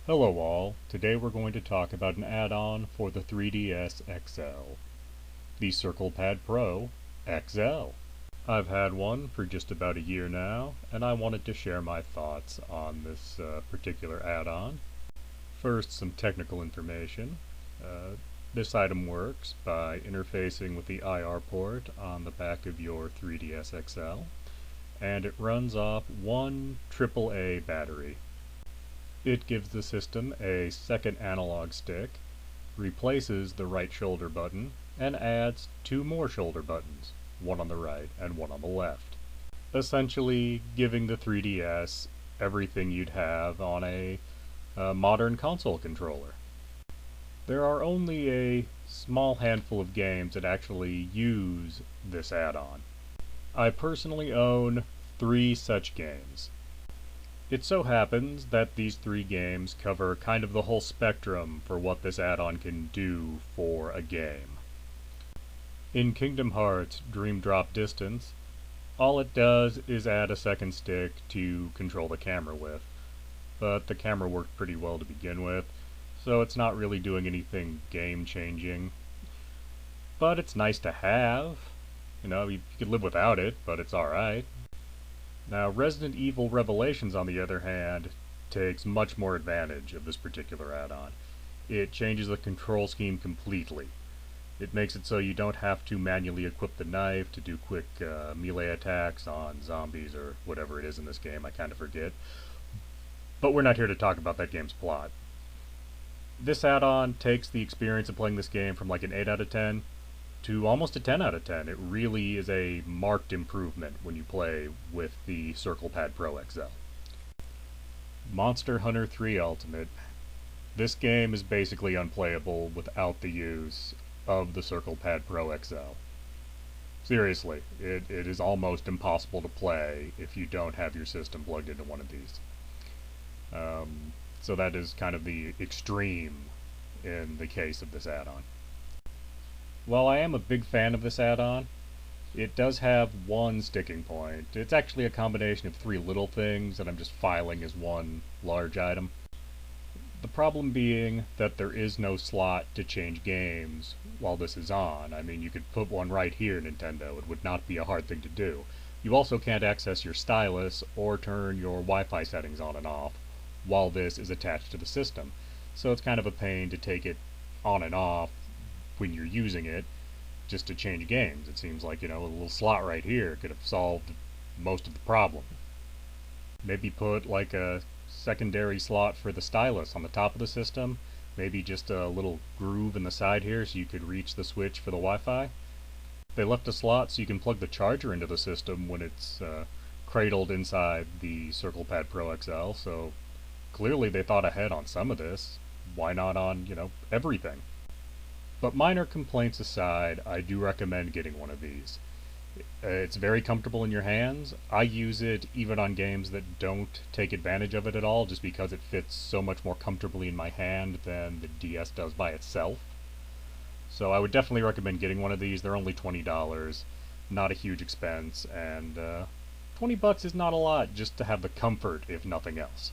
Hello all, today we're going to talk about an add-on for the 3DS XL, the Circle Pad Pro XL. I've had one for just about a year now, and I wanted to share my thoughts on this particular add-on. First, some technical information. This item works by interfacing with the IR port on the back of your 3DS XL, and it runs off one AAA battery. It gives the system a second analog stick, replaces the right shoulder button, and adds two more shoulder buttons, one on the right and one on the left, essentially giving the 3DS everything you'd have on a modern console controller. There are only a small handful of games that actually use this add-on. I personally own 3 such games. It so happens that these 3 games cover kind of the whole spectrum for what this add-on can do for a game. In Kingdom Hearts Dream Drop Distance, all it does is add a second stick to control the camera with, but the camera worked pretty well to begin with, so it's not really doing anything game-changing. But it's nice to have. You could live without it, but it's alright. Now, Resident Evil Revelations, on the other hand, takes much more advantage of this particular add-on. It changes the control scheme completely. It makes it so you don't have to manually equip the knife to do quick melee attacks on zombies or whatever it is in this game, I kind of forget. But we're not here to talk about that game's plot. This add-on takes the experience of playing this game from like an 8 out of 10 to almost a 10 out of 10. It really is a marked improvement when you play with the Circle Pad Pro XL. Monster Hunter 3 Ultimate. This game is basically unplayable without the use of the Circle Pad Pro XL. Seriously, it is almost impossible to play if you don't have your system plugged into one of these. So that is kind of the extreme in the case of this add-on. While I am a big fan of this add-on, it does have one sticking point. It's actually a combination of 3 little things that I'm just filing as one large item. The problem being that there is no slot to change games while this is on. I mean, you could put one right here, Nintendo. It would not be a hard thing to do. You also can't access your stylus or turn your Wi-Fi settings on and off while this is attached to the system. So it's kind of a pain to take it on and off when you're using it just to change games. It seems like, a little slot right here could have solved most of the problem. Maybe put like a secondary slot for the stylus on the top of the system, maybe just a little groove in the side here so you could reach the switch for the Wi-Fi. They left a slot so you can plug the charger into the system when it's cradled inside the Circle Pad Pro XL, so clearly they thought ahead on some of this. Why not on, everything? But minor complaints aside, I do recommend getting one of these. It's very comfortable in your hands. I use it even on games that don't take advantage of it at all, just because it fits so much more comfortably in my hand than the DS does by itself. So I would definitely recommend getting one of these. They're only $20, not a huge expense, and $20 is not a lot just to have the comfort, if nothing else.